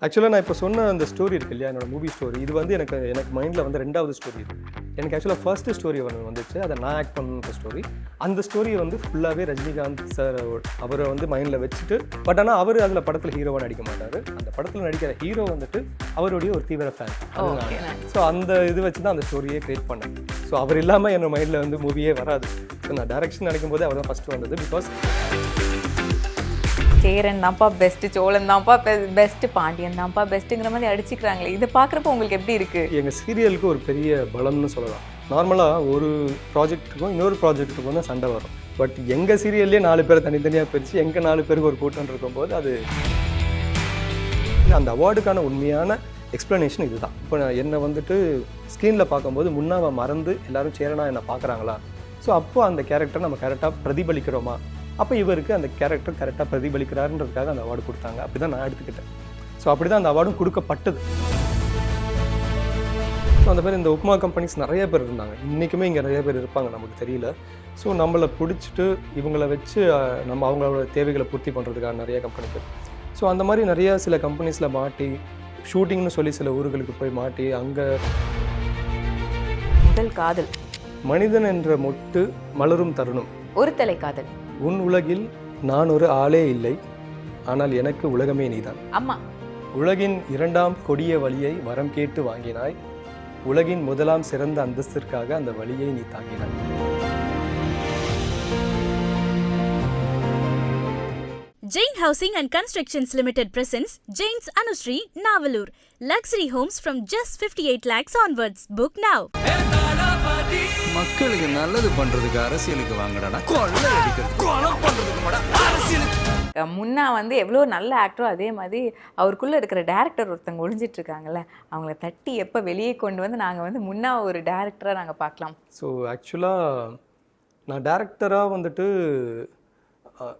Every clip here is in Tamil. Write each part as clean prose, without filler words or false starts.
ஆக்சுவலாக நான் இப்போ சொன்ன அந்த ஸ்டோரி இருக்கு இல்லையா, என்னோட மூவி ஸ்டோரி, இது வந்து எனக்கு மைண்டில் வந்து ரெண்டாவது ஸ்டோரி இது. எனக்கு ஆக்சுவலாக ஃபர்ஸ்ட்டு ஸ்டோரி ஒன்று வந்துச்சு, அதை நான் ஆக்ட் பண்ணுற ஸ்டோரி. அந்த ஸ்டோரியை வந்து ஃபுல்லாகவே ரஜினிகாந்த் சார் அவரை வந்து மைண்டில் வச்சுட்டு, பட் ஆனால் அவர் அதில் படத்தில் ஹீரோவாக நடிக்க மாட்டார். அந்த படத்தில் நடிக்கிற ஹீரோ வந்துட்டு அவருடைய ஒரு தீவிர ஃபேன். ஸோ அந்த இது வச்சு தான் அந்த ஸ்டோரியே கிரியேட் பண்ணேன். ஸோ அவர் இல்லாமல் என்னோட மைண்டில் வந்து மூவியே வராது. ஸோ நான் டைரக்ஷன் நினைக்கும் போது அவர் தான் ஃபஸ்ட்டு வந்தது. பிகாஸ் சேரன் தான்ப்பா பெஸ்ட்டு, சோழன் தான்ப்பா பெஸ்ட்டு, பாண்டியன் தான்ப்பா பெஸ்ட்டுங்கிற மாதிரி அடிச்சுக்கிறாங்களே, இதை பார்க்குறப்ப உங்களுக்கு எப்படி இருக்குது? எங்கள் சீரியலுக்கு ஒரு பெரிய பலம்னு சொல்லலாம். நார்மலாக ஒரு ப்ராஜெக்ட்டுக்கும் இன்னொரு ப்ராஜெக்ட்டுக்கும் தான் சண்டை வரும். பட் எங்கள் சீரியல்லே 4 பேர் தனித்தனியாக பிரித்து எங்கள் 4 பேருக்கு ஒரு கூட்டம் இருக்கும்போது அது அந்த அவார்டுக்கான உண்மையான எக்ஸ்ப்ளனேஷன் இதுதான். இப்போ என்னை வந்துட்டு ஸ்க்ரீனில் பார்க்கும்போது முன்னாவை மறந்து எல்லோரும் சேரனா என்னை பார்க்குறாங்களா, ஸோ அப்போ அந்த கேரக்டர் நம்ம கரெக்டாக பிரதிபலிக்கிறோமா, அப்போ இவருக்கு அந்த கேரக்டர் கரெக்டாக பிரதிபலிக்கிறாருன்றதுக்காக அந்த அவார்டு கொடுத்தாங்க. அப்படி தான் நான் எடுத்துக்கிட்டேன். ஸோ அப்படி தான் அந்த அவார்டும் கொடுக்கப்பட்டது. ஸோ அந்த மாதிரி இந்த உப்மா கம்பெனிஸ் நிறைய பேர் இருந்தாங்க. இன்றைக்குமே இங்கே நிறைய பேர் இருப்பாங்க, நமக்கு தெரியல. ஸோ நம்மளை பிடிச்சிட்டு இவங்கள வச்சு நம்ம அவங்களோட தேவைகளை பூர்த்தி பண்ணுறதுக்காக நிறைய கம்பெனிகள். ஸோ அந்த மாதிரி நிறைய சில கம்பெனிஸில் மாட்டி ஷூட்டிங்னு சொல்லி சில ஊர்களுக்கு போய் மாட்டி அங்கே முதல் காதல், மனிதன் என்ற மொட்டு மலரும் தருணம், ஒரு தலை காதல், உன் உலகில் நான் ஒரு ஆளே இல்லை, ஆனால் எனக்கு உலகமே நீதான், அம்மா, உலகின் 2ஆம் கொடிய வழியை வரம் கேட்டு வாங்கினாய், உலகின் 1ஆம் சிறந்த அந்தஸ்திற்காக அந்த வழியை நீ தாங்கினாய். Jain Housing and Constructions Limited presents Jain's Anushree, Navalur. Luxury homes from just 58 lakhs onwards. Book now. மக்களுக்கு நல்லது பண்றதுக்கு அரசியலுக்கு வாங்கடா, கொள்ளை அடிக்கிறது கொலை பண்றதுக்கு மாடா அரசியலுக்கு. முன்னா வந்து எவ்வளோ நல்ல ஆக்டரோ அதே மாதிரி அவருக்குள்ளே இருக்கிற டேரக்டர் ஒருத்தவங்க ஒழிஞ்சிட்டு இருக்காங்கல்ல, அவங்கள தட்டி எப்போ வெளியே கொண்டு வந்து நாங்கள் வந்து முன்னா ஒரு டேரக்டராக நாங்கள் பார்க்கலாம். ஸோ ஆக்சுவலாக நான் டேரக்டராக வந்துட்டு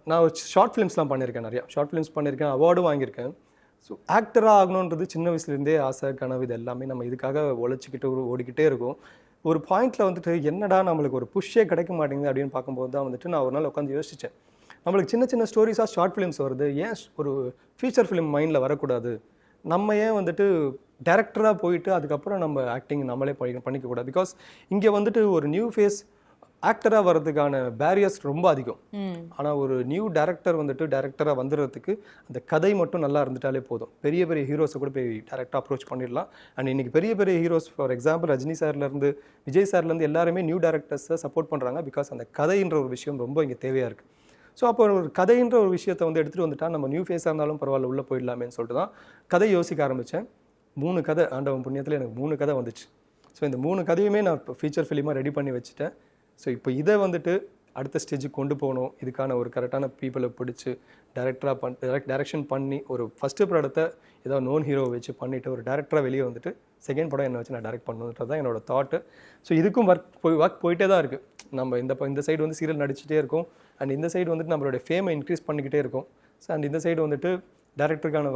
நான் ஷார்ட் ஃபிலிம்ஸ்லாம் பண்ணியிருக்கேன், நிறையா ஷார்ட் ஃபிலிம்ஸ் பண்ணியிருக்கேன், அவார்டும் வாங்கியிருக்கேன். ஸோ ஆக்டராக ஆகணுன்றது சின்ன வயசுலேருந்தே ஆசை, கனவு, இது எல்லாமே நம்ம இதுக்காக உழைச்சிக்கிட்டு ஓடிக்கிட்டே இருக்கும். ஒரு பாயிண்டில் வந்துட்டு என்னடா நம்மளுக்கு ஒரு புஷ்ஷே கிடைக்க மாட்டேங்குது அப்படின்னு பார்க்கும்போது தான் வந்துட்டு நான் ஒரு நாள் உட்காந்து யோசித்தேன், நம்மளுக்கு சின்ன சின்ன ஸ்டோரிஸாக ஷார்ட் ஃபிலிம்ஸ் வருது, ஏன் ஒரு ஃபீச்சர் ஃபிலிம் மைண்டில் வரக்கூடாது, நம்ம ஏன் வந்துட்டு டேரக்டராக போயிட்டு அதுக்கப்புறம் நம்ம ஆக்டிங் நம்மளே பண்ணிக்கக்கூடாது. பிகாஸ் இங்கே வந்துட்டு ஒரு நியூ ஃபேஸ் ஆக்டராக வர்றதுக்கான பேரியர்ஸ் ரொம்ப அதிகம். ஆனால் ஒரு நியூ டேரக்டர் வந்துட்டு டேரக்டராக வந்துடுறதுக்கு அந்த கதை மட்டும் நல்லா இருந்துட்டாலே போதும். பெரிய பெரிய ஹீரோஸை கூட போய் டேரக்டாக அப்ரோச் பண்ணிடலாம். அண்ட் இன்றைக்கி பெரிய பெரிய ஹீரோஸ், ஃபார் எக்ஸாம்பிள் ரஜினி சார்லேருந்து விஜய் சார்லேருந்து எல்லாருமே நியூ டேரக்டர்ஸை சப்போர்ட் பண்ணுறாங்க. பிகாஸ் அந்த கதைன்ற ஒரு விஷயம் ரொம்ப இங்கே தேவையாக இருக்குது. ஸோ அப்போ ஒரு கதைன்ற ஒரு விஷயத்தை வந்து எடுத்துகிட்டு வந்துட்டா நம்ம நியூ ஃபேஸாக இருந்தாலும் பரவாயில்ல உள்ளே போயிடலாமேன்னு சொல்லிட்டு தான் கதை யோசிக்க ஆரம்பித்தேன். 3 கதை ஆண்டவன் புண்ணியத்தில் எனக்கு 3 கதை வந்துச்சு. ஸோ இந்த 3 கதையுமே நான் இப்போ ஃபீச்சர் ஃபிலிமாக ரெடி பண்ணி வச்சுட்டேன். ஸோ இப்போ இதை வந்துட்டு அடுத்த ஸ்டேஜுக்கு கொண்டு போகணும், இதுக்கான ஒரு கரெக்டான பீப்புளை பிடிச்சி டைரக்ஷன் பண்ணி ஒரு ஃபஸ்ட்டு படத்தை ஏதோ நோன் ஹீரோவை வச்சு பண்ணிவிட்டு ஒரு டேரக்டராக வெளியே வந்துட்டு செகண்ட் படம் என்னை வச்சு நான் டைரக்ட் பண்ணணுன்றது தான் என்னோடய தாட்டு. ஸோ இதுக்கும் ஒர்க் போயிட்டே தான் இருக்குது. நம்ம இந்த சைடு வந்து சீரியல் நடிச்சிட்டே இருக்கும், அண்ட் இந்த சைடு வந்துட்டு நம்மளுடைய ஃபேமை இன்க்ரீஸ் பண்ணிக்கிட்டே இருக்கும். ஸோ அண்ட் இந்த சைடு வந்துட்டு டேரக்டருக்கான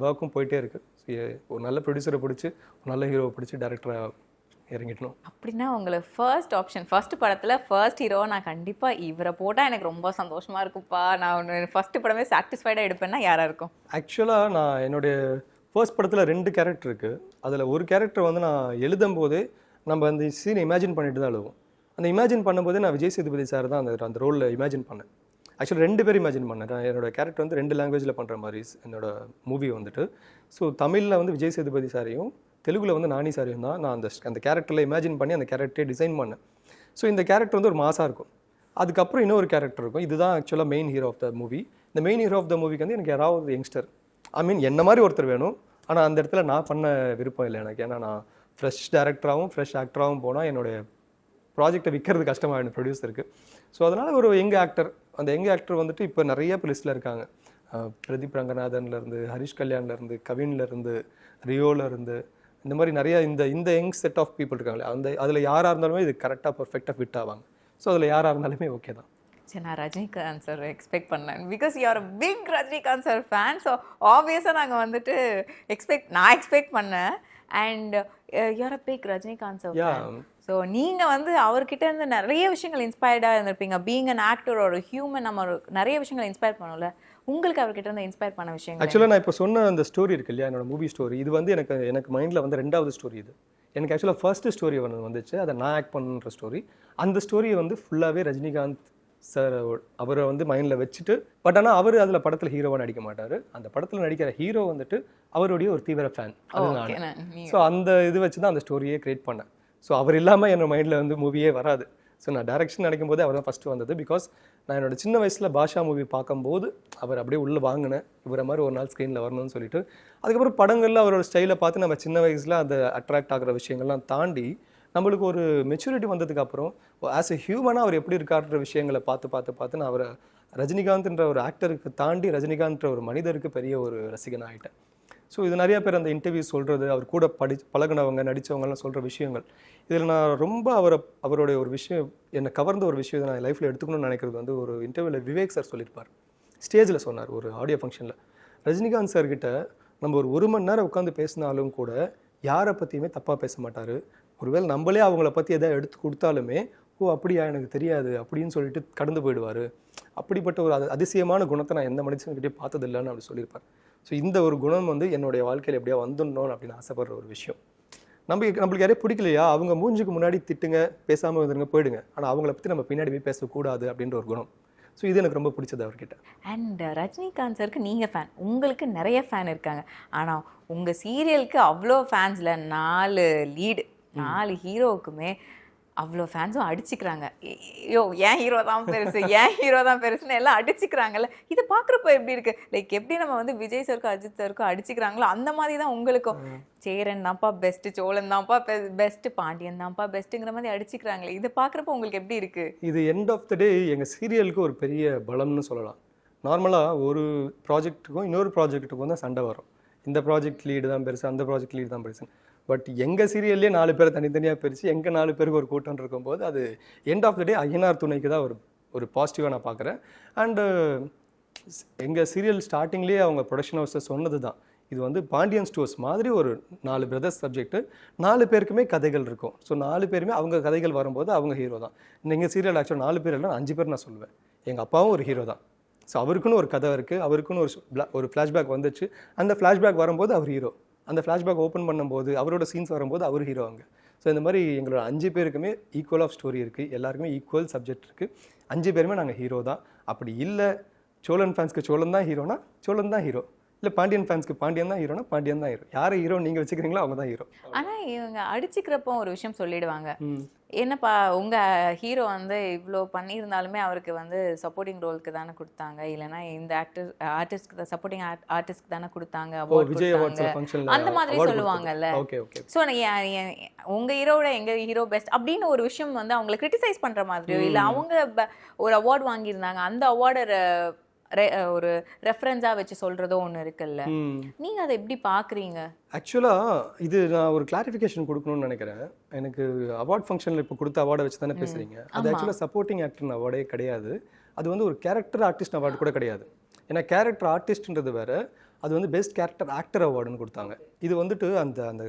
ஒர்க்கும் போயிட்டே இருக்குது. ஸோ ஒரு நல்ல ப்ரொடியூசரை பிடிச்சி ஒரு நல்ல ஹீரோவை பிடிச்சி டேரக்டராக இறங்கிட்டணும். அப்படின்னா உங்களுக்கு ஃபர்ஸ்ட் ஆப்ஷன், ஃபர்ஸ்ட் படத்தில் ஃபர்ஸ்ட் ஹீரோவை நான் கண்டிப்பாக இவரை போட்டால் எனக்கு ரொம்ப சந்தோஷமாக இருக்குப்பா, நான் ஃபர்ஸ்ட் படமே சாட்டிஸ்ஃபைடாக எடுப்பேன்னா யாராக இருக்கும்? ஆக்சுவலாக நான் என்னுடைய ஃபர்ஸ்ட் படத்தில் 2 கேரக்டர் இருக்குது. அதில் ஒரு கேரக்டர் வந்து நான் எழுதும் போதே நம்ம அந்த சீனை இமேஜின் பண்ணிட்டு தான் எழுதுவோம். அந்த இமேஜின் பண்ணும்போதே நான் விஜய் சேதுபதி சார் தான் அந்த ரோலில் இமேஜின் பண்ணேன். ஆக்சுவலாக 2 பேர் இமேஜின் பண்ணேன். என்னோட கேரக்டர் வந்து 2 லாங்குவேஜில் பண்ணுற மாதிரி என்னோட மூவி வந்துட்டு. ஸோ தமிழில் வந்து விஜய் சேதுபதி சாரையும், தெலுங்கில் வந்து நானி சாரையும் தான் நான் அந்த கேரக்டரில் இமேஜின் பண்ணி அந்த கேரக்டரை டிசைன் பண்ணேன். ஸோ இந்த கேரக்டர் வந்து ஒரு மாசாக இருக்கும். அதுக்கப்புறம் இன்னொரு கேரக்டர் இருக்கும். இதுதான் ஆக்சுவலாக main hero of the movie. இந்த மெயின் ஹீரோ ஆஃப் த மூவிக்கு வந்து எனக்கு யாராவது யங்ஸ்டர், என்ன மாதிரி ஒருத்தர் வேணும். ஆனால் அந்த இடத்துல நான் பண்ண விருப்பம் இல்லை எனக்கு. ஏன்னா நான் ஃப்ரெஷ் டேரக்டராகவும் ஃப்ரெஷ் ஆக்டராகவும் போனால் என்னுடைய ப்ராஜெக்டை விற்கிறது கஷ்டமாகிடும் ப்ரொடியூசருக்கு. ஸோ அதனால் ஒரு யங் ஆக்டர், அந்த யங் ஆக்டர் வந்துட்டு இப்போ நிறைய லிஸ்ட்டில் இருக்காங்க. பிரதீப் ரங்கநாதன்லேருந்து, ஹரிஷ் கல்யாண்லேருந்து, கவின்லேருந்து, ரியோலேருந்து, இந்த மாதிரி நிறைய இந்த யங் செட் ஆஃப் பீப்புள் இருக்காங்களே, அதில் யாராக இருந்தாலுமே இது கரெக்டாக பர்ஃபெக்டாக ஃபிட் ஆவாங்க. ஸோ அதில் யாராக இருந்தாலுமே ஓகே தான். சரி, நான் ரஜினிகாந்த் சார் எக்ஸ்பெக்ட் பண்ணேன். Because you are a big Rajinikanth sir fan. So ஆப்வியஸாக நாங்கள் வந்துட்டு நான் எக்ஸ்பெக்ட் பண்ணேன். And you are a big Rajinikanth sir fan. So நீங்கள் வந்து அவர்கிட்ட இருந்து நிறைய விஷயங்கள் இன்ஸ்பயர்டாக இருந்திருப்பீங்க. பீங் அன் ஆக்டர் ஒரு ஹியூமன், நம்ம நிறைய விஷயங்கள் இன்ஸ்பயர் பண்ணோம்ல. உங்களுக்கு அவர்கிட்ட இருந்து இன்ஸ்பயர் பண்ண விஷயங்கள் ஆக்சுவலாக நான் இப்போ சொன்ன அந்த ஸ்டோரி இருக்கு இல்லையா, என்னோட மூவி ஸ்டோரி, இது வந்து எனக்கு மைண்டில் வந்து 2வது ஸ்டோரி இது. எனக்கு ஆக்சுவலாக ஃபர்ஸ்ட் ஸ்டோரி ஒன்று வந்துச்சு, அதை நான் ஆக்ட் பண்ணுற ஸ்டோரி. அந்த ஸ்டோரியை வந்து ஃபுல்லாகவே ரஜினிகாந்த் சார் அவரை வந்து மைண்டில் வச்சுட்டு, பட் ஆனால் அவர் அதில் படத்தில் ஹீரோவாக நடிக்க மாட்டார். அந்த படத்தில் நடிக்கிற ஹீரோ வந்துட்டு அவருடைய ஒரு தீவிர ஃபேன். ஸோ அந்த இது வச்சு தான் அந்த ஸ்டோரியே கிரியேட் பண்ணேன். ஸோ அவர் இல்லாமல் என்னோட மைண்டில் வந்து மூவியே வராது. ஸோ நான் டைரக்ஷன் நினைக்கும் போது அவர் தான் ஃபஸ்ட்டு வந்தது. பிகாஸ் நான் என்னோட சின்ன வயசில் பாஷா மூவி பார்க்கும்போது அவர் அப்படியே உள்ளே வாங்கினேன், இவரை மாதிரி ஒரு நாள் ஸ்க்ரீனில் வரணும்னு சொல்லிட்டு. அதுக்கப்புறம் படங்களில் அவரோட ஸ்டைலை பார்த்து நம்ம சின்ன வயசில் அதை அட்ராக்ட் ஆகிற விஷயங்கள்லாம் தாண்டி நம்மளுக்கு ஒரு மெச்சூரிட்டி வந்ததுக்கப்புறம் ஆஸ் எ ஹியூமனாக அவர் எப்படி இருக்காருன்ற விஷயங்களை பார்த்து நான் அவரை ரஜினிகாந்த்ன்ற ஒரு ஆக்டருக்கு தாண்டி ரஜினிகாந்த்ன்ற ஒரு மனிதருக்கு பெரிய ஒரு ரசிகன் ஆகிட்டேன். ஸோ இது நிறையா பேர் அந்த இன்டர்வியூ சொல்கிறது, அவர் கூட பழகினவங்க நடித்தவங்கலாம் சொல்கிற விஷயங்கள். இதில் நான் ரொம்ப அவருடைய ஒரு விஷயம் என்னை கவர்ந்த ஒரு விஷயம் நான் லைஃப்பில் எடுத்துக்கணும்னு நினைக்கிறது வந்து ஒரு இன்டர்வியூவில் விவேக் சார் சொல்லியிருப்பார். ஸ்டேஜில் சொன்னார் ஒரு ஆடியோ ஃபங்க்ஷனில், ரஜினிகாந்த் சார்கிட்ட நம்ம ஒரு மணி நேரம் உட்காந்து பேசினாலும் கூட யாரை பற்றியுமே தப்பாக பேச மாட்டார். ஒருவேளை நம்மளே அவங்கள பற்றி எதாவது எடுத்து கொடுத்தாலுமே ஓ அப்படியா எனக்கு தெரியாது அப்படின்னு சொல்லிட்டு கடந்து போயிடுவார். அப்படிப்பட்ட ஒரு அதிசயமான குணத்தை நான் எந்த மனுஷன்கிட்டே பார்த்ததில்லைன்னு அப்படி சொல்லியிருப்பார். ஸோ இந்த ஒரு குணம் வந்து என்னுடைய வாழ்க்கையில் எப்படியா வந்துடணும் அப்படின்னு ஆசைப்படுற ஒரு விஷயம். நம்மளுக்கு யாரையும் பிடிக்கலையா, அவங்க மூஞ்சுக்கு முன்னாடி திட்டுங்க, பேசாமல் வந்துருங்க, போயிடுங்க. ஆனால் அவங்கள பற்றி நம்ம பின்னாடி போய் பேசக்கூடாது அப்படின்ற ஒரு குணம். ஸோ இது எனக்கு ரொம்ப பிடிச்சது அவர்கிட்ட. அண்ட் ரஜினிகாந்த் சாருக்கு நீங்கள் ஃபேன், உங்களுக்கு நிறைய ஃபேன் இருக்காங்க. ஆனால் உங்கள் சீரியலுக்கு அவ்வளோ ஃபேன்ஸில் 4 லீடு 4 ஹீரோவுக்குமே அவ்வளோ ஃபேன்ஸும் அடிச்சுக்கிறாங்க. ஐயோ ஏன் ஹீரோ தான் பெருசுன்னு எல்லாம் அடிச்சுக்கிறாங்கல்ல. இதை பார்க்குறப்போ எப்படி இருக்குது? லைக் எப்படி நம்ம வந்து விஜய் சாருக்கும் அஜித் சாருக்கும் அடிச்சுக்கிறாங்களோ அந்த மாதிரி தான் உங்களுக்கும் சேரன் தான்ப்பா பெஸ்ட்டு, சோழன் தான்ப்பா பெஸ்ட்டு, பாண்டியன் தான்ப்பா பெஸ்ட்டுங்கிற மாதிரி அடிச்சுக்கிறாங்களே. இதை பார்க்குறப்போ உங்களுக்கு எப்படி இருக்குது? இது எண்ட் ஆஃப் த டே எங்கள் சீரியலுக்கு ஒரு பெரிய பலம்னு சொல்லலாம். நார்மலாக ஒரு ப்ராஜெக்ட்டுக்கும் இன்னொரு ப்ராஜெக்ட்டுக்கும் தான் சண்டை வரும். இந்த ப்ராஜெக்ட் லீடு தான் பெருசு, அந்த ப்ராஜெக்ட் லீடு தான் பெருசு. பட் எங்கள் சீரியல்லே 4 பேரை தனித்தனியாக பிரித்து எங்கள் 4 பேருக்கு ஒரு கூட்டம் இருக்கும்போது அது எண்ட் ஆஃப் த டே ஐயனார் துணைக்கு தான் ஒரு பாசிட்டிவாக நான் பார்க்குறேன். அண்டு எங்கள் சீரியல் ஸ்டார்டிங்லேயே அவங்க ப்ரொடக்ஷன் ஹவுஸை சொன்னது தான், இது வந்து பாண்டியன் ஸ்டோர்ஸ் மாதிரி ஒரு 4 பிரதர்ஸ் சப்ஜெக்ட்டு, 4 பேருக்குமே கதைகள் இருக்கும். ஸோ 4 பேருமே அவங்க கதைகள் வரும்போது அவங்க ஹீரோ தான். எங்கள் சீரியல் ஆக்சுவலாக 4 பேர் இல்லை 5 பேர் நான் சொல்லுவேன். எங்கள் அப்பாவும் ஒரு ஹீரோ தான். ஸோ அவருக்குன்னு ஒரு கதை இருக்குது, அவருக்குன்னு ஒரு ஃப்ளாஷ்பேக் வந்துச்சு. அந்த ஃப்ளாஷ்பேக் வரும்போது அவர் ஹீரோ, அந்த ஃப்ளாஷ்பேக் ஓப்பன் பண்ணும்போது அவரோட சீன்ஸ் வரும்போது அவர் ஹீரோ அங்கே. ஸோ இந்த மாதிரி எங்களோட 5 பேருக்குமே ஈக்குவல் ஆஃப் ஸ்டோரி இருக்குது, எல்லாருக்குமே ஈக்குவல் சப்ஜெக்ட் இருக்குது. 5 பேருமே நாங்கள் ஹீரோ தான். அப்படி இல்லை சோழன் ஃபேன்ஸ்க்கு சோழன் தான் ஹீரோனா சோழன் தான் ஹீரோ, இல்லை பாண்டியன் ஃபேன்ஸ்க்கு பாண்டியன் தான் ஹீரோனா பாண்டியன் தான் ஹீரோ. யாரை ஹீரோ நீங்கள் வச்சுக்கிறீங்களோ அவங்க தான் ஹீரோ. ஆனால் இவங்க அடிச்சுக்கிறப்போ ஒரு விஷயம் சொல்லிடுவாங்க, என்னப்பா உங்கள் ஹீரோ வந்து இவ்வளோ பண்ணியிருந்தாலுமே அவருக்கு வந்து சப்போர்ட்டிங் ரோலுக்கு தானே கொடுத்தாங்க, இல்லைனா இந்த ஆர்டிஸ்ட்க்கு சப்போர்ட்டிங் ஆர்டிஸ்ட்க்கு தானே கொடுத்தாங்க, அந்த மாதிரி சொல்லுவாங்கல்ல. ஸோ உங்கள் ஹீரோவோட எங்கள் ஹீரோ பெஸ்ட் அப்படின்னு ஒரு விஷயம் வந்து அவங்களை கிரிட்டிசைஸ் பண்ணுற மாதிரியோ, இல்லை அவங்க ஒரு அவார்டு வாங்கியிருந்தாங்க அந்த அவார்டை ஒரு ரெஃபரன்ஸாக வச்சு சொல்கிறதோ ஒன்று இருக்குல்ல, நீங்கள் அதை எப்படி பார்க்குறீங்க? ஆக்சுவலாக இது நான் ஒரு கிளாரிஃபிகேஷன் கொடுக்கணும்னு நினைக்கிறேன். எனக்கு அவார்ட் ஃபங்க்ஷனில் இப்போ கொடுத்த அவார்டை வச்சு தானே பேசுகிறீங்க. அது ஆக்சுவலாக சப்போர்ட்டிங் ஆக்டர் அவார்டே கிடையாது, அது வந்து ஒரு கேரக்டர் ஆர்டிஸ்ட் அவார்டு கூட கிடையாது. ஏன்னா கேரக்டர் ஆர்டிஸ்ட்ன்றது வேறு, அது வந்து பெஸ்ட் கேரக்டர் ஆக்டர் அவார்டுன்னு கொடுத்தாங்க. இது வந்துட்டு அந்த அந்த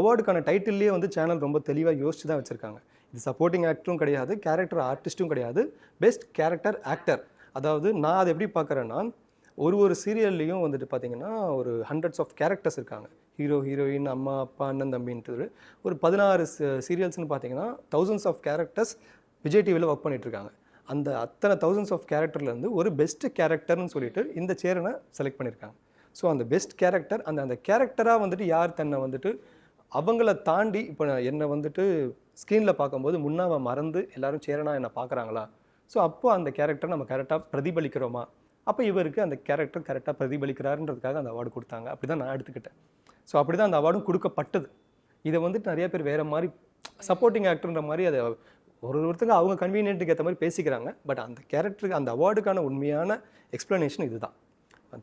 அவார்டுக்கான டைட்டில்லே வந்து சேனல் ரொம்ப தெளிவாக யோசிச்சு தான் வச்சுருக்காங்க. இது சப்போர்ட்டிங் ஆக்டரும் கிடையாது, கேரக்டர் ஆர்டிஸ்ட்டும் கிடையாது, பெஸ்ட் கேரக்டர் ஆக்டர். அதாவது நான் அதை எப்படி பார்க்குறேன்னா, ஒரு சீரியல்லையும் வந்துட்டு பார்த்தீங்கன்னா ஒரு ஹண்ட்ரட்ஸ் ஆஃப் கேரக்டர்ஸ் இருக்காங்க. ஹீரோ ஹீரோயின், அம்மா அப்பா அண்ணன் தம்பின்றது ஒரு 16 சீரியல்ஸ்னு பார்த்தீங்கன்னா தௌசண்ட்ஸ் ஆஃப் கேரக்டர்ஸ் விஜய் டிவியில் ஒர்க் பண்ணிகிட்ருக்காங்க. அந்த அத்தனை தௌசண்ட்ஸ் ஆஃப் கேரக்டர்லேருந்து ஒரு பெஸ்ட் கேரக்டர்னு சொல்லிட்டு இந்த சேரனை செலக்ட் பண்ணியிருக்காங்க. ஸோ அந்த பெஸ்ட் கேரக்டர் அந்த கேரக்டராக வந்துட்டு யார் தன்னை வந்துட்டு அவங்கள தாண்டி இப்போ என்னை வந்துட்டு ஸ்க்ரீனில் பார்க்கும்போது முன்னாவை மறந்து எல்லாரும் சேரனா என்னை பார்க்குறாங்களா, ஸோ அப்போ அந்த கேரக்டர் நம்ம கரெக்டாக பிரதிபலிக்கிறோமா, அப்போ இவருக்கு அந்த கேரக்டர் கரெக்டாக பிரதிபலிக்கிறாருன்றதுக்காக அந்த அவார்டு கொடுத்தாங்க. அப்படி தான் நான் எடுத்துக்கிட்டேன். ஸோ அப்படி தான் அந்த அவார்டும் கொடுக்கப்பட்டது. இதை வந்துட்டு நிறைய பேர் வேறு மாதிரி சப்போர்ட்டிங் ஆக்டர்ன்ற மாதிரி அதை ஒருத்தங்க அவங்க கன்வீனியன்ட்டுக்கு ஏற்ற மாதிரி பேசிக்கிறாங்க. பட் அந்த கேரக்டருக்கு அந்த அவார்டுக்கான உண்மையான எக்ஸ்ப்ளனேஷன் இதுதான்.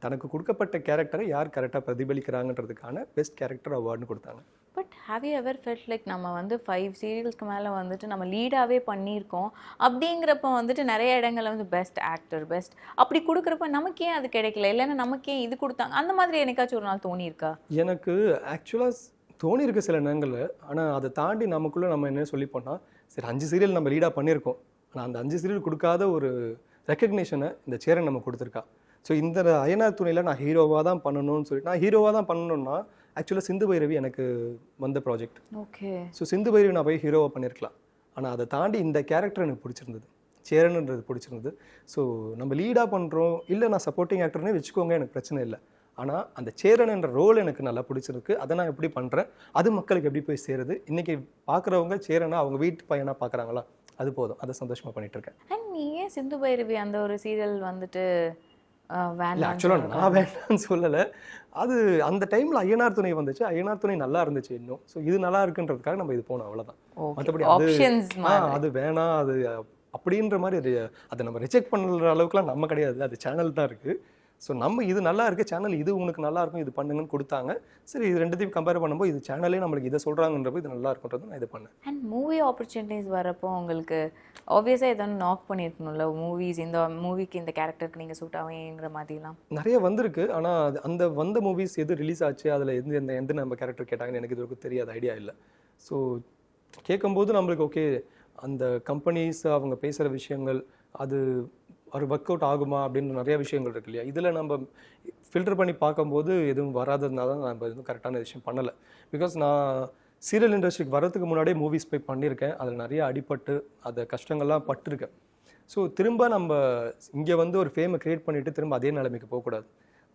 தனக்கு கொடுக்கப்பட்ட கேரக்டரை யார் கரெக்டாக பிரதிபலிக்கிறாங்கன்றதுக்கான பெஸ்ட் கேரக்டர் அவார்டுன்னு கொடுத்தாங்க. But have you ever felt like நம்ம வந்து 5 சீரியல்ஸ்க்கு மேலே வந்துட்டு நம்ம லீடாகவே பண்ணியிருக்கோம் அப்படிங்கிறப்ப வந்துட்டு நிறைய இடங்களில் வந்து பெஸ்ட் ஆக்டர் பெஸ்ட் அப்படி கொடுக்குறப்ப நமக்கே அது கிடைக்கல, இல்லைன்னா நமக்கே இது கொடுத்தாங்க, அந்த மாதிரி எனக்காச்சும் ஒரு நாள் தோணியிருக்கா? எனக்கு ஆக்சுவலாக தோணியிருக்கு சில நேரங்களில். ஆனால் அதை தாண்டி நமக்குள்ளே நம்ம என்ன சொல்லி போனால், சரி 5 சீரியல் நம்ம லீடாக பண்ணியிருக்கோம், ஆனால் அந்த 5 சீரியல் கொடுக்காத ஒரு ரெக்கக்னேஷனை இந்த சேரன் நம்ம கொடுத்துருக்கா. ஸோ இந்த அயனார் துணையில் நான் ஹீரோவாக தான் பண்ணணும்னு சொல்லிட்டு, நான் ஹீரோவாக தான் பண்ணணும்னா ஆக்சுவலாக சிந்து பைரவி எனக்கு வந்த project. Okay. So Sindhu Bhairavi நான் போய் ஹீரோவாக பண்ணியிருக்கலாம். ஆனால் அதை தாண்டி இந்த கேரக்டர் எனக்கு பிடிச்சிருந்தது, சேரன்ன்றது பிடிச்சிருந்தது. ஸோ நம்ம லீடாக பண்ணுறோம், இல்லை நான் சப்போர்ட்டிங் ஆக்டர்னே வச்சுக்கோங்க, எனக்கு பிரச்சனை இல்லை. ஆனால் அந்த சேரன் என்ற ரோல் எனக்கு நல்லா பிடிச்சிருக்கு. அதை நான் எப்படி பண்ணுறேன், அது மக்களுக்கு எப்படி போய் சேருது, இன்றைக்கி பார்க்குறவங்க சேரனா அவங்க வீட்டு பையனாக பார்க்குறாங்களா, அது போதும், அதை சந்தோஷமாக பண்ணிகிட்ருக்கேன். அண்ட் நீ ஏன் சிந்து பைரவி அந்த ஒரு சீரியல் வந்துட்டு இல்லை ஆக்சுவலாக நான் வேண்டாம்னு சொல்லலை. அது அந்த டைமில் அய்யனார் துணை வந்துச்சு, அய்யனார் துணை நல்லா இருந்துச்சு இன்னும். ஸோ இது நல்லா இருக்குன்றதுக்காக நம்ம இது போனோம், அவ்வளோதான். மற்றபடி அது வேணாம், அது அப்படின்ற மாதிரி அதை நம்ம ரிஜெக்ட் பண்ணுற அளவுக்குலாம் நம்ம கிடையாது. அது சேனல் தான் இருக்குது. ஸோ நம்ம இது நல்லா இருக்குது சேனல், இது உங்களுக்கு நல்லா இருக்கும், இது பண்ணுங்கன்னு கொடுத்தாங்க. சரி, இது ரெண்டுத்தையும் கம்பேர் பண்ணும்போது இது சேனலே நம்மளுக்கு இதை சொல்கிறாங்கன்றப்போ இது நல்லா இருக்குன்றது நான் இதை பண்ணேன். அண்ட் மூவி ஆப்பர்ச்சுனிட்டிஸ் வரப்போ உங்களுக்கு ஆப்வியஸாக எதாவது நாக் பண்ணியிருக்கணும்ல, மூவிஸ் இந்த மூவிக்கு இந்த கேரக்டருக்கு நீங்கள் சூட் ஆகுங்கிற மாதிரிலாம் நிறைய வந்திருக்கு. ஆனால் அந்த வந்த மூவிஸ் எது ரிலீஸ் ஆச்சு, அதில் எந்த நம்ம கேரக்டர் கேட்டாங்கன்னு எனக்கு இது வரைக்கும் தெரியாத ஐடியா இல்லை. ஸோ கேட்கும்போது நம்மளுக்கு ஓகே, அந்த கம்பெனிஸ் அவங்க பேசுகிற விஷயங்கள் அது ஒரு ஒர்க் அவுட் ஆகுமா அப்படின்னு நிறைய விஷயங்கள் இருக்கு இல்லையா. இதில் நம்ம ஃபில்டர் பண்ணி பார்க்கும்போது எதுவும் வராததுனால தான் நம்ம எதுவும் கரெக்டான விஷயம் பண்ணலை. பிகாஸ் நான் சீரியல் இண்டஸ்ட்ரிக்கு வரதுக்கு முன்னாடியே மூவிஸ் போய் பண்ணியிருக்கேன். அதில் நிறைய அடிபட்டு அந்த கஷ்டங்கள்லாம் பட்டிருக்கேன். ஸோ திரும்ப நம்ம இங்கே வந்து ஒரு ஃபேமை க்ரியேட் பண்ணிவிட்டு திரும்ப அதே நிலைமைக்கு போகக்கூடாது.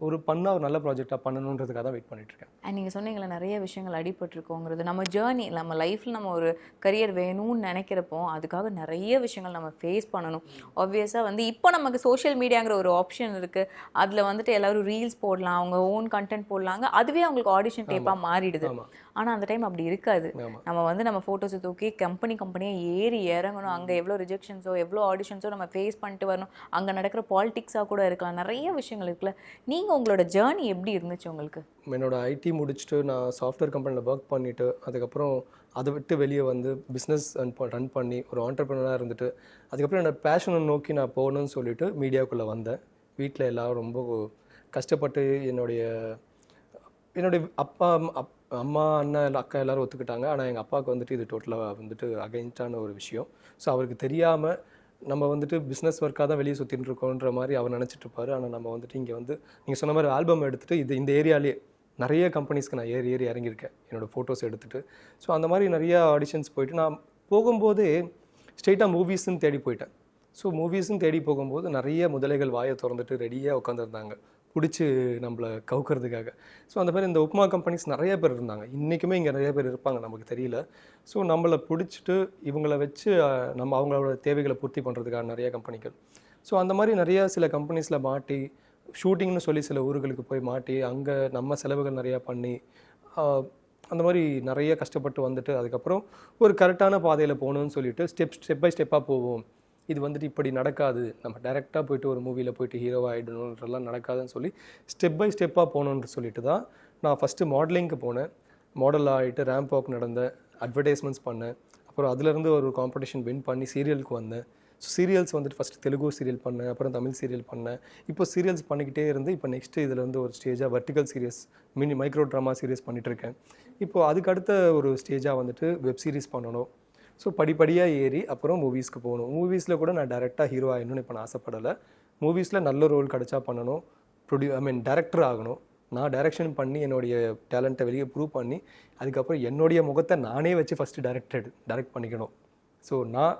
ஒரு நல்ல ப்ராஜெக்டாக பண்ணணுன்றதுக்காக தான் வெயிட் பண்ணிட்டுருக்கேன். அண்ட் நீங்கள் சொன்னீங்களே நிறைய விஷயங்கள் அடிபட்டிருக்கோங்கிறது, நம்ம ஜேர்னி, நம்ம லைஃப்பில் நம்ம ஒரு கரியர் வேணும்னு நினைக்கிறப்போ அதுக்காக நிறைய விஷயங்கள் நம்ம ஃபேஸ் பண்ணணும். ஆப்வியஸாக வந்து இப்போ நமக்கு சோஷியல் மீடியாங்கிற ஒரு ஆப்ஷன் இருக்குது. அதில் வந்துட்டு எல்லோரும் ரீல்ஸ் போடலாம், அவங்க ஓன் கண்டென்ட் போடலாங்க, அதுவே அவங்களுக்கு ஆடிஷன் டேப்பாக மாறிடுது. ஆனால் அந்த டைம் அப்படி இருக்காது. நம்ம வந்து நம்ம ஃபோட்டோஸை தூக்கி கம்பெனியாக ஏறி இறங்கணும். அங்கே எவ்வளோ ரிஜெக்ஷன்ஸோ எவ்வளோ ஆடிஷன்ஸோ நம்ம ஃபேஸ் பண்ணிட்டு வரணும். அங்கே நடக்கிற பாலிடிக்ஸாக கூட இருக்கலாம், நிறைய விஷயங்கள் இருக்குல்ல. நீங்கள் உங்களோட ஜேர்னி எப்படி இருந்துச்சு உங்களுக்கு? என்னோட ஐடி முடிச்சுட்டு நான் சாஃப்ட்வேர் கம்பெனியில் ஒர்க் பண்ணிவிட்டு அதுக்கப்புறம் அதை விட்டு வெளியே வந்து பிஸ்னஸ் ரன் பண்ணி ஒரு ஆண்டர்ப்ரனராக இருந்துட்டு அதுக்கப்புறம் என்னோடய பேஷனை நோக்கி நான் போகணும்னு சொல்லிட்டு மீடியாவுக்குள்ளே வந்தேன். வீட்டில் எல்லோரும் ரொம்ப கஷ்டப்பட்டு என்னுடைய அம்மா அண்ணா அக்கா எல்லோரும் ஒத்துக்கிட்டாங்க. ஆனால் எங்கள் அப்பாவுக்கு வந்துட்டு இது டோட்டலாக வந்துட்டு அகைன்ஸ்டான ஒரு விஷயம். ஸோ அவருக்கு தெரியாமல் நம்ம வந்துட்டு பிஸ்னஸ் ஒர்க்காக தான் வெளியே சுற்றிட்டு இருக்கோன்ற மாதிரி அவர் நினச்சிட்டு இருப்பார். ஆனால் நம்ம வந்துட்டு இங்கே வந்து நீங்கள் சொன்ன மாதிரி ஆல்பம் எடுத்துகிட்டு இந்த ஏரியாலேயே நிறைய கம்பெனிஸ்க்கு நான் ஏறி இறங்கியிருக்கேன் என்னோடய ஃபோட்டோஸ் எடுத்துகிட்டு. ஸோ அந்த மாதிரி நிறையா ஆடிஷன்ஸ் போயிட்டு நான் போகும்போதே ஸ்ட்ரெயிட்டாக மூவிஸ்ன்னு தேடி போயிட்டேன். ஸோ மூவிஸ்ன்னு தேடி போகும்போது நிறைய முதலைகள் வாயை திறந்துட்டு ரெடியாக உட்காந்துருந்தாங்க பிடிச்சி நம்மளை கவுக்கிறதுக்காக. ஸோ அந்த மாதிரி இந்த உப்மா கம்பெனிஸ் நிறைய பேர் இருந்தாங்க. இன்றைக்குமே இங்கே நிறைய பேர் இருப்பாங்க, நமக்கு தெரியல. ஸோ நம்மளை பிடிச்சிட்டு இவங்களை வச்சு நம்ம அவங்களோட தேவைகளை பூர்த்தி பண்ணுறதுக்காக நிறைய கம்பெனிகள். ஸோ அந்த மாதிரி நிறைய சில கம்பெனிஸில் மாட்டி ஷூட்டிங்னு சொல்லி சில ஊர்களுக்கு போய் மாட்டி அங்கே நம்ம செலவுகள் நிறையா பண்ணி அந்த மாதிரி நிறைய கஷ்டப்பட்டு வந்துட்டு அதுக்கப்புறம் ஒரு கரெக்டான பாதையில் போகணுன்னு சொல்லிட்டு ஸ்டெப் பை ஸ்டெப்பாக போவோம். இது வந்துட்டு இப்படி நடக்காது, நம்ம டைரெக்டாக போய்ட்டு ஒரு மூவியில் போய்ட்டு ஹீரோவாக ஆகிடணுன்றலாம் நடக்காதுன்னு சொல்லி ஸ்டெப் பை ஸ்டெப்பாக போகணுன்னு சொல்லிட்டு தான் நான் ஃபஸ்ட்டு மாடலிங்க்கு போனேன். மாடல் ஆகிட்டு ரேம்ப் வாக் நடந்தேன், அட்வர்டைஸ்மெண்ட்ஸ் பண்ணேன். அப்புறம் அதுலேருந்து ஒரு காம்படிஷன் வின் பண்ணி சீரியலுக்கு வந்தேன். ஸோ சீரியல்ஸ் வந்துட்டு ஃபஸ்ட்டு தெலுங்கு சீரியல் பண்ணேன், அப்புறம் தமிழ் சீரியல் பண்ணேன். இப்போ சீரியல்ஸ் பண்ணிக்கிட்டே இருந்து இப்போ நெக்ஸ்ட்டு இதில் வந்து ஒரு ஸ்டேஜாக vertical series micro drama series பண்ணிகிட்ருக்கேன். இப்போது அதுக்கு அடுத்த ஒரு ஸ்டேஜாக வந்துட்டு வெப் சீரிஸ் பண்ணணும். ஸோ படிப்படியாக ஏறி அப்புறம் மூவிஸ்க்கு போகணும். மூவிஸில் கூட நான் டேரெக்டாக ஹீரோ ஆகணும்னு இப்போ நான் ஆசைப்படலை. மூவிஸில் நல்ல ரோல் கிடச்சா பண்ணணும், டைரக்டர் ஆகணும். நான் டைரக்ஷன் பண்ணி என்னுடைய டேலண்ட்டை வெளியே ப்ரூவ் பண்ணி அதுக்கப்புறம் என்னுடைய முகத்தை நானே வச்சு ஃபஸ்ட்டு டைரக்ட் பண்ணிக்கணும். ஸோ நான்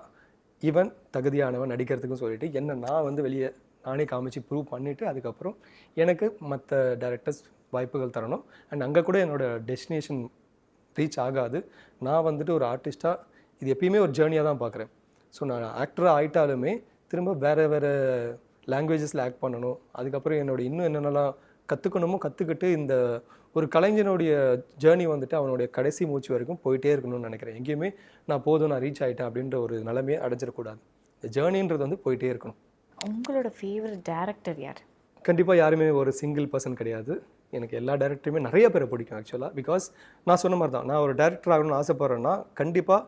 இவன் தகுதியானவன் நடிக்கிறதுக்கும் சொல்லிட்டு என்னை நான் வந்து வெளியே நானே காமிச்சு ப்ரூவ் பண்ணிவிட்டு அதுக்கப்புறம் எனக்கு மற்ற டைரக்டர்ஸ் வாய்ப்புகள் தரணும். அண்ட் அங்கே கூட என்னோடய டெஸ்டினேஷன் ரீச் ஆகாது. நான் வந்துட்டு ஒரு ஆர்டிஸ்ட்டாக இது எப்பயுமே ஒரு ஜேர்னியாக தான் பார்க்குறேன். ஸோ நான் ஆக்டராக ஆகிட்டாலுமே திரும்ப வேறு லாங்குவேஜஸில் ஆக்ட் பண்ணணும். அதுக்கப்புறம் இன்னும் என்னென்னலாம் கற்றுக்கிட்டு இந்த ஒரு கலைஞனுடைய ஜேர்னி வந்துட்டு அவனுடைய கடைசி மூச்சு வரைக்கும் போயிட்டே இருக்கணும்னு நினைக்கிறேன். எங்கேயுமே நான் ரீச் ஆகிட்டேன் அப்படின்ற ஒரு நிலைமையை அடைஞ்சிடக்கூடாது. இந்த ஜேர்னின்றது வந்து போயிட்டே இருக்கணும். உங்களோட ஃபேவரட் டேரக்டர் யார்? கண்டிப்பாக யாருமே ஒரு சிங்கிள் பர்சன் கிடையாது. எனக்கு எல்லா டேரக்டருமே நிறைய பேரை பிடிக்கும் ஆக்சுவலாக. பிகாஸ் நான் சொன்ன மாதிரி தான், நான் ஒரு டேரக்டர் ஆகணும்னு ஆசைப்பட்றேன்னா கண்டிப்பாக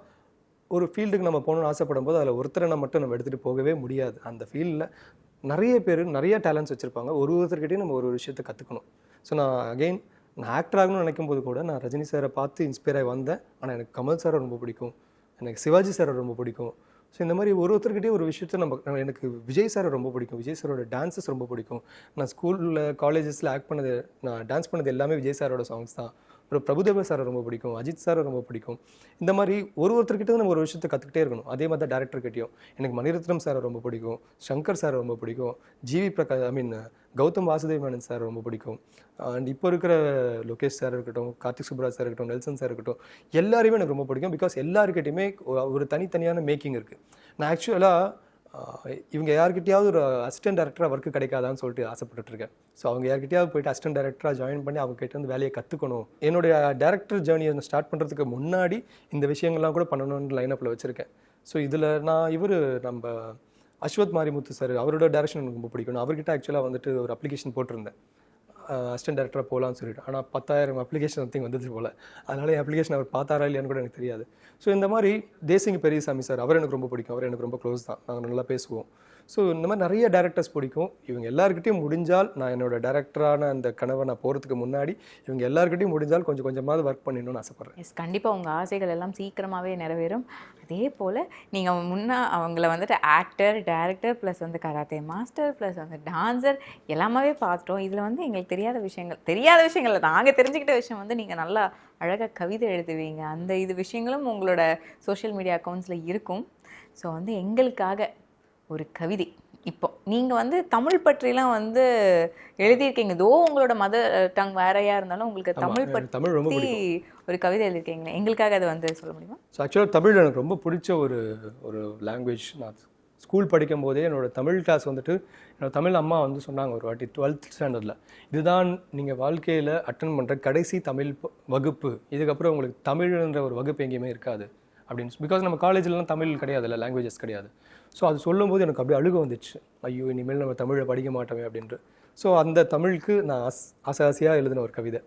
ஒரு ஃபீல்டுக்கு நம்ம போகணும்னு ஆசைப்படும் போது அதில் ஒருத்தரை மட்டும் நம்ம எடுத்துகிட்டு போகவே முடியாது. அந்த ஃபீல்டில் நிறைய பேர் நிறைய டேலண்ட்ஸ் வச்சுருப்பாங்க. ஒருத்தர்கிட்டையும் நம்ம ஒரு விஷயத்தை கற்றுக்கணும். ஸோ நான் ஆக்டர் ஆகணும்னு நினைக்கும் போது கூட நான் ரஜினி சாரை பார்த்து இன்ஸ்பயர் ஆகி வந்தேன். ஆனால் எனக்கு கமல் சாரை ரொம்ப பிடிக்கும், எனக்கு சிவாஜி சாரை ரொம்ப பிடிக்கும், ஸோ இந்த மாதிரி ஒருத்தர்கிட்டயே ஒரு விஷயத்த எனக்கு விஜய் சாரை ரொம்ப பிடிக்கும், விஜய் சாரோட டான்ஸஸ் ரொம்ப பிடிக்கும். நான் ஸ்கூலில் காலேஜஸில் ஆக்ட் பண்ணது, நான் டான்ஸ் பண்ணது எல்லாமே விஜய் சாரோட சாங்ஸ் தான். அப்புறம் பிரபுதேவா சாரை ரொம்ப பிடிக்கும், அஜித் சாரை ரொம்ப பிடிக்கும். இந்த மாதிரி ஒருத்தர்கிட்ட நம்ம ஒரு விஷயத்தை கற்றுக்கிட்டே இருக்கணும். அதே மாதிரி தான் டேரக்டர்கிட்டையும் எனக்கு மணிரத்னம் சாரை ரொம்ப பிடிக்கும், சங்கர் சாரை ரொம்ப பிடிக்கும், ஜிவி பிரகாஷ் கௌதம் வாசுதேவ் மேனன் சார் ரொம்ப பிடிக்கும். அண்ட் இப்போ இருக்கிற லோகேஷ் சார் இருக்கட்டும், கார்த்திக் சுப்ராஜ் சார் இருக்கட்டும், நெல்சன் சார் இருக்கட்டும், எல்லாருமே எனக்கு ரொம்ப பிடிக்கும். பிகாஸ் எல்லாருக்கிட்டையுமே ஒரு தனித்தனியான மேக்கிங் இருக்குது. நான் ஆக்சுவலாக இவங்க யார்கிட்டயாவது ஒரு அசிஸ்டன்ட் டேரக்டராக ஒர்க்கு கிடைக்காதான்னு சொல்லிட்டு ஆசைப்பட்டுருக்கேன். ஸோ அவங்க யார்கிட்டயாவது போயிட்டு அசிஸ்டன்ட் டேரக்டராக ஜாயின் பண்ணி அவங்க கிட்ட வந்து வேலையை கற்றுக்கணும். என்னுடைய டேரக்டர் ஜேர்னியை ஸ்டார்ட் பண்ணுறதுக்கு முன்னாடி இந்த விஷயங்கள்லாம் கூட பண்ணணும்னு லைனப்பில் வச்சுருக்கேன். ஸோ இதில் நம்ம அஸ்வத் மாரிமுத்து சார், அவரோட டேரக்ஷன் எனக்கு ரொம்ப பிடிக்கும். அவர்கிட்ட ஆக்சுவலாக வந்துட்டு ஒரு அப்ளிகேஷன் போட்டிருந்தேன், அசிஸ்டன்ட் டேரக்டராக போகலான்னு சொல்லிட்டு. ஆனால் 10,000 அப்ளிகேஷன் சம்திங் வந்துச்சு போல். அதனால என் அப்ளிகேஷன் அவர் பார்த்தாரா இல்லையான்னு கூட எனக்கு தெரியாது. ஸோ இந்த மாதிரி தேசிங்க பெரியசாமி சார், அவர் எனக்கு ரொம்ப பிடிக்கும். அவர் எனக்கு ரொம்ப க்ளோஸ் தான், நாங்கள் நல்லா பேசுவோம். ஸோ இந்த மாதிரி நிறைய டேரக்டர்ஸ் பிடிக்கும். இவங்க எல்லாருக்கிட்டையும் முடிஞ்சால், நான் என்னோட டேரக்டரான அந்த கனவை நான் போகிறதுக்கு முன்னாடி இவங்க எல்லாருக்கிட்டையும் முடிஞ்சால் கொஞ்சம் கொஞ்சமாவது ஒர்க் பண்ணிடணும்னு ஆசைப்பட்றேன். எஸ், கண்டிப்பாக உங்கள் ஆசைகள் எல்லாம் சீக்கிரமாகவே நிறைவேறும். அதே போல் நீங்கள் அவங்கள வந்துட்டு ஆக்டர், டேரக்டர் ப்ளஸ் வந்து கராத்தே மாஸ்டர் ப்ளஸ் வந்து டான்ஸர் எல்லாமே பார்த்துட்டோம். இதில் வந்து எங்களுக்கு தெரியாத விஷயங்கள் நாங்கள் தெரிஞ்சுக்கிட்ட விஷயம் வந்து நீங்கள் நல்லா அழகாக கவிதை எழுதுவீங்க. அந்த விஷயங்களும் உங்களோட சோஷியல் மீடியா அக்கௌண்ட்ஸில் இருக்கும். ஸோ வந்து எங்களுக்காக ஒரு கவிதை, இப்போ நீங்கள் வந்து தமிழ் பற்றிலாம் வந்து எழுதியிருக்கீங்க. இதோ உங்களோட மதர் டங் வேறையா இருந்தாலும் உங்களுக்கு தமிழ் ரொம்ப பற்றி ஒரு கவிதை எழுதியிருக்கீங்களே, எங்களுக்காக அதை வந்து சொல்ல முடியுமா? ஸோ ஆக்சுவலாக தமிழ் எனக்கு ரொம்ப பிடிச்ச ஒரு லாங்குவேஜ். நான் ஸ்கூல் படிக்கும் போதே என்னோடய தமிழ் கிளாஸ் வந்துட்டு என்னோட தமிழ் அம்மா வந்து சொன்னாங்க ஒரு வாட்டி 12th ஸ்டாண்டர்டில், இதுதான் நீங்கள் வாழ்க்கையில் அட்டன் பண்ணுற கடைசி தமிழ் வகுப்பு, இதுக்கப்புறம் உங்களுக்கு தமிழ்ன்ற ஒரு வகுப்பு எங்கேயுமே இருக்காது அப்படின்னு. பிகாஸ் நம்ம காலேஜ்லாம் தமிழ் கிடையாது, இல்லை லாங்குவேஜஸ் கிடையாது. ஸோ அது சொல்லும்போது எனக்கு அப்படியே அழுக வந்துச்சு, ஐயோ இனிமேல் நம்ம தமிழை படிக்க மாட்டோமே அப்படின்ட்டு. ஸோ அந்த தமிழுக்கு நான் ஆசையாக எழுதின ஒரு கவிதை.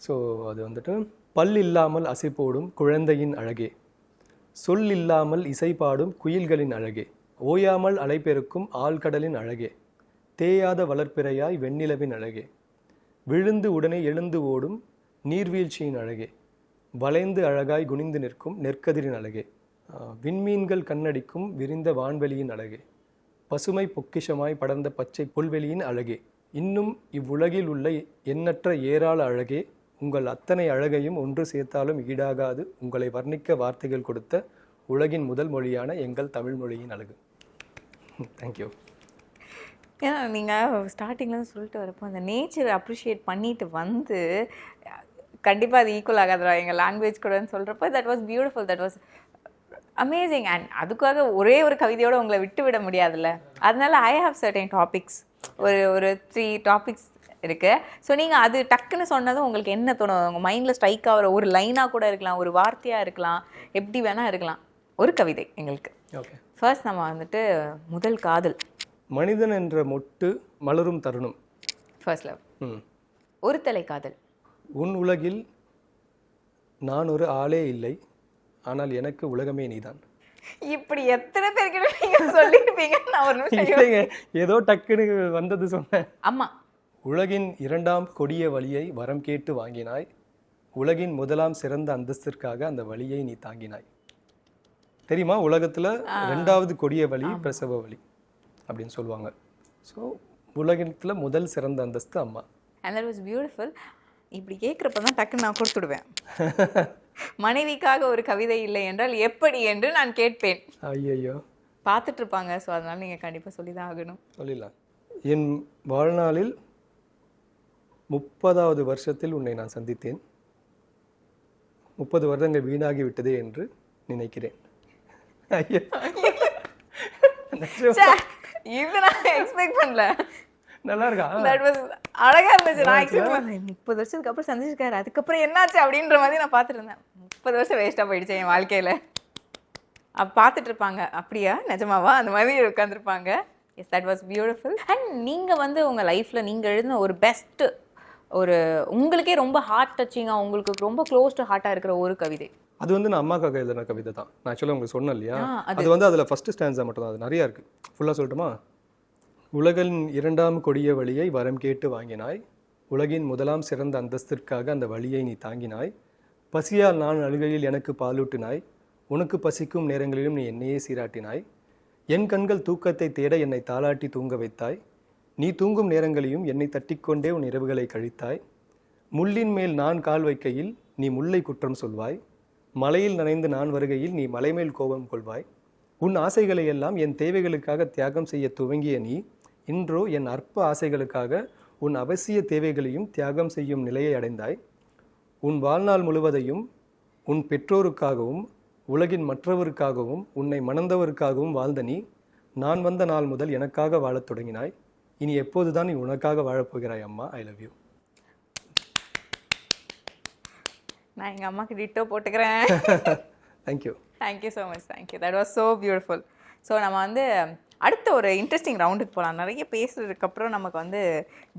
ஸோ அது வந்துட்டு, பல் இல்லாமல் அசைப்போடும் குழந்தையின் அழகே, சொல் இல்லாமல் இசைப்பாடும் குயில்களின் அழகே, ஓயாமல் அலைப்பெருக்கும் ஆழ்கடலின் அழகே, தேயாத வளர்ப்பிறையாய் வெண்ணிலவின் அழகே, விழுந்து உடனே எழுந்து ஓடும் நீர்வீழ்ச்சியின் அழகே, வளைந்து அழகாய் குனிந்து நிற்கும் நெற்கதிரின் அழகே, விண்மீன்கள் கண்ணடிக்கும் விரிந்த வான்வெளியின் அழகே, பசுமை பொக்கிஷமாய் படர்ந்த பச்சை புல்வெளியின் அழகே, இன்னும் இவ்வுலகில் உள்ள எண்ணற்ற ஏராள அழகே, உங்கள் அத்தனை அழகையும் ஒன்று சேர்த்தாலும் ஈடாகாது உங்களை வர்ணிக்க வார்த்தைகள் கொடுத்த உலகின் முதல் மொழியான எங்கள் தமிழ் மொழியின் அழகு. தேங்க்யூ. ஏன்னா நீங்கள் ஸ்டார்டிங்கில் சொல்லிட்டு வரப்போ அந்த நேச்சரை அப்ரிஷியேட் பண்ணிட்டு வந்து கண்டிப்பாக அது ஈக்குவல் ஆகாதுடா எங்கள் லாங்குவேஜ் கூடன்னு சொல்கிறப்போ that was beautiful, that was amazing. And அதுக்காக ஒரே ஒரு கவிதையோடு உங்களை விட்டு விட முடியாதுல்ல. அதனால ஐ ஹாவ் சர்டைன் டாபிக்ஸ், ஒரு 3 டாபிக்ஸ் இருக்குது. ஸோ நீங்கள் அது டக்குன்னு சொன்னதும் உங்களுக்கு என்ன தோணும்? உங்கள் மைண்டில் ஸ்ட்ரைக் ஆகிற ஒரு லைனாக கூட இருக்கலாம், ஒரு வார்த்தையாக இருக்கலாம், எப்படி வேணால் இருக்கலாம். ஒரு கவிதை எங்களுக்கு. ஓகே, ஃபர்ஸ்ட் நம்ம வந்துட்டு முதல் காதல். மனிதன் என்ற மொட்டு மலரும் தருணம். First love. ஒரு தலை காதல். உன் உலகில் நான் ஒரு ஆளே இல்லை, ஆனால் எனக்கு உலகமே நீதான். இப்படி எத்தனை பேர்கிட்ட நீங்க சொல்லிருப்பீங்க? நான் ஒரு நிமிஷம் ஏதோ டக்குன்னு வந்தது சொன்னேன். அம்மா. உலகின் 2ஆம் கொடிய வழியை வரம் கேட்டு வாங்கினாய், உலகின் 1ஆம் சிறந்த அந்தஸ்திற்காக அந்த வழியை நீ தாங்கினாய். தெரியுமா, உலகத்துல 2வது கொடிய வழி பிரசவ வழி அப்படின்னு சொல்லுவாங்க. ஸோ உலகத்துல முதல் சிறந்த அந்தஸ்து அம்மா. And that was beautiful. இப்படி கேட்குறப்ப தான் டக்குன்னு நான் கொடுத்துடுவேன். மனைவிக்காக ஒரு கவிதை இல்லை என்றால் எப்படி என்று நான் கேட்பேன். ஐயோ, பார்த்துட்டு இருப்பாங்க. ஸோ அதனால நீங்கள் கண்டிப்பாக சொல்லி தான் ஆகணும். சொல்லிடலாம். என் வாழ்நாளில் 30வது வருஷத்தில் உன்னை நான் சந்தித்தேன், 30 வருடங்கள் வீணாகி விட்டதே என்று நினைக்கிறேன். ஐயோ, இது நான் எக்ஸ்பெக்ட் பண்ணல. நல்லா இருக்கா? தட் வாஸ் அழகா இருந்துச்சு. நான் எக்ஸ்பெக்ட் பண்ணேன் 30 வருஷத்துக்கு அப்புறம் சந்திச்சிருக்காரு, அதுக்கப்புறம் என்னாச்சு அப்படின்ற மாதிரி நான் பார்த்துட்டு இருந்தேன். 30 வருஷம் வேஸ்ட்டாக போயிடுச்சு என் வாழ்க்கையில். பார்த்துட்டு இருப்பாங்க, அப்படியா நிஜமாவா அந்த மாதிரி உட்காந்துருப்பாங்க. Yes, that was beautiful. And நீங்கள் வந்து உங்கள் லைஃப்பில் நீங்கள் எழுதின ஒரு பெஸ்ட்டு, ஒரு உங்களுக்கே ரொம்ப ஹார்ட் டச்சிங்காக, உங்களுக்கு ரொம்ப க்ளோஸ் டு ஹார்ட்டாக இருக்கிற ஒரு கவிதை? அது வந்து நான் அம்மாக்காக எழுதின கவிதை தான். நான் ஆக்சுவலாக உங்களுக்கு சொன்னேன் இல்லையா, அது வந்து அதில் ஃபர்ஸ்ட் ஸ்டான்ஸா மட்டும் தான், அது நிறையா இருக்குது. ஃபுல்லாக சொல்லட்டுமா? உலகின் 2ஆம் கொடிய வழியை வரம் கேட்டு வாங்கினாய், உலகின் 1ஆம் சிறந்த அந்தஸ்திற்காக அந்த வழியை நீ தாங்கினாய், பசியால் நான் அழுகையில் எனக்கு பாலூட்டினாய், உனக்கு பசிக்கும் நேரங்களிலும் நீ என்னையே சீராட்டினாய். என் கண்கள் தூக்கத்தை தேட என்னை தாளாட்டி தூங்க வைத்தாய். நீ தூங்கும் நேரங்களையும் என்னை தட்டிக்கொண்டே உன் இரவுகளை கழித்தாய். முள்ளின் மேல் நான் கால் வைக்கையில் நீ முல்லை குற்றம் சொல்வாய். மலையில் நனைந்து நான் வருகையில் நீ மலைமேல் கோபம் கொள்வாய். உன் ஆசைகளை எல்லாம் என் தேவைகளுக்காக தியாகம் செய்ய துவங்கிய நீ இன்றோ என் அற்ப ஆசைகளுக்காக உன் அவசிய தேவைகளையும் தியாகம் செய்யும் நிலையை அடைந்தாய். உன் வாழ்நாள் முழுவதையும் உன் பெற்றோருக்காகவும் உலகின் மற்றவருக்காகவும் உன்னை மணந்தவருக்காகவும் வாழ்ந்த நீ நான் வந்த நாள் முதல் எனக்காக வாழத் தொடங்கினாய். இனி எப்போதுதான் நீ உனக்காக வாழப்போகிறாய் அம்மா. I love you. நான் எங்கள் அம்மாக்கு டிட்டோ போட்டுக்கிறேன். Thank you. Thank you so much. Thank you. That was so beautiful. So நம்ம வந்து அடுத்த ஒரு இன்ட்ரெஸ்டிங் ரவுண்டுக்கு போகலாம். நிறைய பேசுறதுக்கப்புறம் நமக்கு வந்து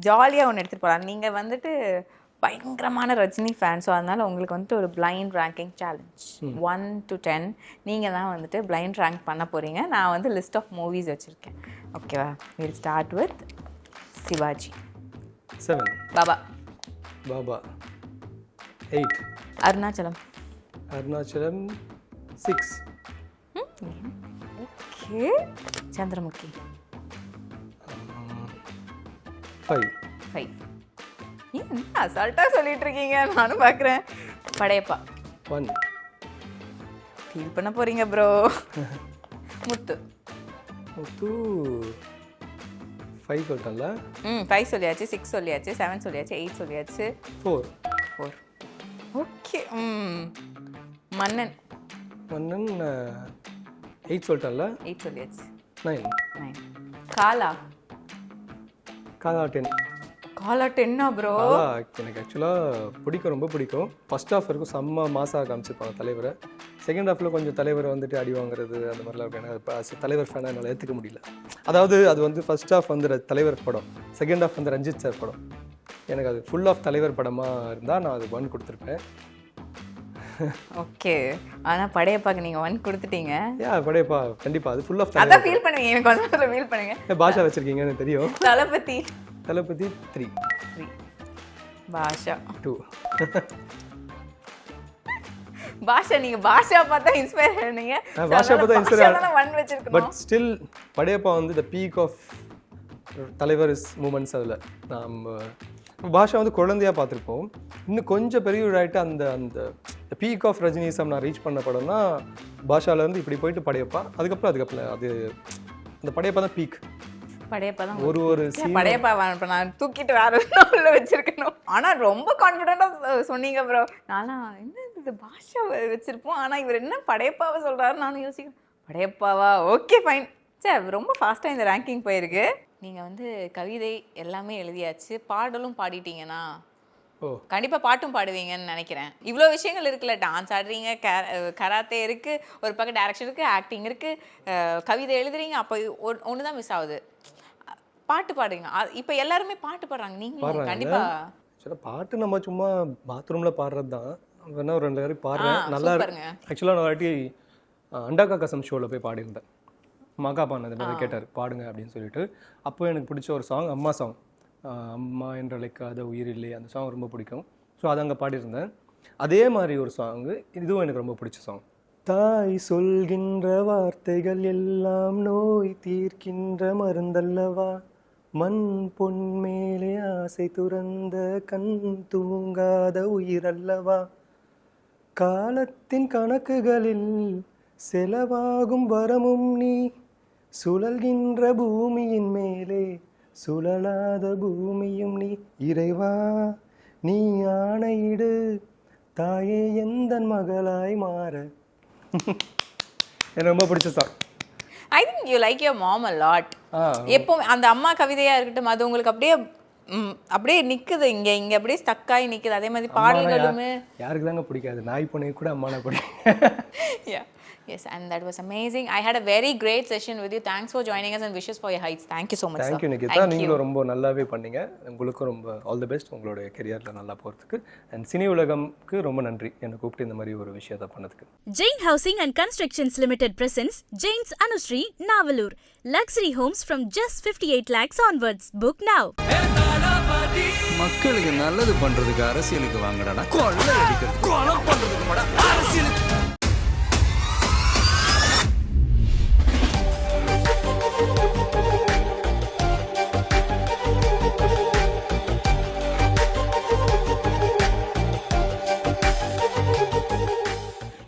ஜாலியாக ஒன்று எடுத்துகிட்டு போகலாம். நீங்கள் வந்துட்டு பயங்கரமான ரஜினி ஃபேன். ஸோ அதனால் உங்களுக்கு வந்துட்டு ஒரு பிளைண்ட் ரேங்கிங் சேலஞ்ச் 1 to 10 நீங்கள் தான் வந்துட்டு பிளைண்ட் ரேங்க் பண்ண போகிறீங்க. நான் வந்து லிஸ்ட் ஆஃப் மூவிஸ் வச்சுருக்கேன். ஓகேவா? Will start with Sivaji. 7. Baba. Baba 8. Arunachalam. Arunachalam 6. Okay. Chandramukhi 5. 5. என்ன அசால்ட்டாக சொல்லிட்டு இருக்கீங்க, நானும் பார்க்குறேன். படையப்பா 1. ஃபீல் பண்ண போகிறீங்க ப்ரோ. முத்து. முத்து 5 சொல்லிட்டேன்ல. 5 சொல்லியாச்சு, 6 சொல்லியாச்சு, 7 சொல்லியாச்சு, 8 சொல்லியாச்சு, 4. ஓகே. மன்னன். மன்னன் 8 சொல்லிட்டேன்ல. 8 சொல்லியாச்சு. 9. 9. காலா. காலா 10. காலா 10 ப்ரோ? காலா எனக்கு ஆக்சுவலாக பிடிக்கும், ரொம்ப பிடிக்கும். ஃபர்ஸ்ட் ஹாஃப் வரைக்கும் செம்ம மாசாக காமிச்சிருப்பாங்க தலைவரை. செகண்ட் ஹாஃபில் கொஞ்சம் தலைவரை வந்துட்டு அடி வாங்குறது அந்த மாதிரிலாம் இருக்கும். எனக்கு தலைவர் ஃபேனாக என்னால் ஏற்றுக்க முடியல. அதாவது அது வந்து ஃபர்ஸ்ட் ஹாஃப் வந்து தலைவர் படம், செகண்ட் ஹாஃப் வந்து ரஞ்சித் சார் படம். எனக்கு அது ஃபுல் ஆஃப் தலைவர் படமாக இருந்தால் நான் அது 1 கொடுத்துருப்பேன். ஓகே. ஆனால் படையப்பாக்கு நீங்கள் 1 கொடுத்துட்டீங்க. படையப்பா கண்டிப்பாக அது ஃபுல் ஆஃப் அதான் ஃபீல் பண்ணுவீங்க, எனக்கு கொஞ்சம் ஃபீல் பண்ணுங்க. பாஷா வச்சுருக்கீங்கன்னு தெரியும். தளபதி. தளபதி 3. பாஷா 2. பாஷா, நீங்க பாஷா பார்த்தா இன்ஸ்பயர் ஆனீங்க. பாஷா பார்த்தா இன்ஸ்பயர் 1 வச்சிருக்கணும். பட் ஸ்டில் படையப்பா வந்து த பீக் ஆஃப் தலைவர் மூமெண்ட்ஸ். அதில் நம்ம பாஷா வந்து குழந்தையாக பார்த்துருப்போம். இன்னும் கொஞ்சம் பெரியவராயிட்டு அந்த அந்த பீக் ஆஃப் ரஜினிசம் நான் ரீச் பண்ண படம்னா பாஷாவிலேருந்து இப்படி போயிட்டு படையப்பா. அதுக்கப்புறம் அது அந்த படையப்பா தான் பீக். படையப்பா தான் ஒரு படையப்பா நான் தூக்கிட்டு வேற உள்ள வச்சிருக்கணும். ஆனால் ரொம்ப கான்ஃபிடென்ட்டாக சொன்னீங்க ப்ரோ. நான்லாம் என்ன இது பாஷா வச்சிருப்போம், ஆனால் இவர் என்ன படையப்பாவை சொல்கிறாரு நானும் யோசிக்கிறேன். படையப்பாவா? Okay fine. சரி, ரொம்ப ஃபாஸ்ட்டாக இந்த ரேங்கிங் போயிருக்கு. நீங்கள் வந்து கவிதை எல்லாமே எழுதியாச்சு, பாடலும் பாடிட்டீங்கன்னா கண்டிப்பாக பாட்டும் பாடுவீங்கன்னு நினைக்கிறேன். இவ்வளோ விஷயங்கள் இருக்குல்ல, டான்ஸ் ஆடுறீங்க, கராத்தே இருக்குது, ஒரு பக்கம் டைரக்ஷன் இருக்குது, ஆக்டிங் இருக்குது, கவிதை எழுதுறீங்க. அப்போ ஒன்று தான் மிஸ் ஆகுது, பாட்டு பாடுங்க. இப்போ எல்லாருமே பாட்டு பாடுறாங்க, நீங்கள் கண்டிப்பாக பாட்டு நம்ம சும்மா பாத்ரூமில் பாடுறது தான். வேணா ஒரு 2 பேரும் பாடுறேன், நல்லா இருக்கு. ஆக்சுவலாக நான் வாட்டி அண்டாக்கா கசம் ஷோவில் போய் பாடியிருந்தேன். மகா பாடினது கேட்டார் பாடுங்க அப்படின்னு சொல்லிட்டு. அப்போ எனக்கு பிடிச்ச ஒரு சாங் அம்மா சாங், அம்மா என்றழைக்காத உயிர் இல்லை, அந்த சாங் ரொம்ப பிடிக்கும். ஸோ அதை அங்கே பாடியிருந்தேன். அதே மாதிரி ஒரு சாங்கு இதுவும் எனக்கு ரொம்ப பிடிச்ச சாங். தாய் சொல்கின்ற வார்த்தைகள் எல்லாம் நோய் தீர்க்கின்ற மருந்தல்லவா, மண் பொன் மேலே ஆசை துறந்த கண் தூங்காத உயிரல்லவா, காலத்தின் கணக்குகளில் செலவாகும் வரமும் நீ, சுழல்கின்ற பூமியின் மேலே சுழலாத பூமியும் நீ, இறைவா நீ ஆணையிடு தாயே எந்தன் மகளாய் மாற. எனக்கு ரொம்ப பிடிச்ச song. I think you like your mom a lot. எப்போ அந்த அம்மா கவிதையாக இருக்கட்டும், அது உங்களுக்கு அப்படியே நிற்குது, இங்கே அப்படியே ஸ்டக்காகி நிற்குது. அதே மாதிரி பாடல்களுமே யாருக்கு தாங்க பிடிக்காது, நாய் பொண்ணை கூட அம்மானா பிடிக்கும். Yes, and that was amazing. I had a very great session with you. Thanks for joining us and wishes for your heights. Thank you so much. Thank you Nikita. நீங்களும் ரொம்ப நல்லாவே பண்ணீங்க. உங்களுக்கும் ரொம்ப ஆல் தி பெஸ்ட் உங்களோட கெரியரில் நல்லா போகிறதுக்கு. அண்ட் சினி உலகம்க்கு ரொம்ப நன்றி என்னை கூப்பிட்டு இந்த மாதிரி ஒரு விஷயத்தை பண்ணதுக்கு. Jain Housing and Constructions Limited presents Jain's Anushree, Navalur. Luxury homes from just 58 lakhs onwards. Book now. மக்களுக்கு நல்லது பண்றதுக்கு அரசியலுக்கு வாங்கடா, கொள்ளை அடிக்கிறது, கொலை பண்றதுக்கு அரசியலுக்கு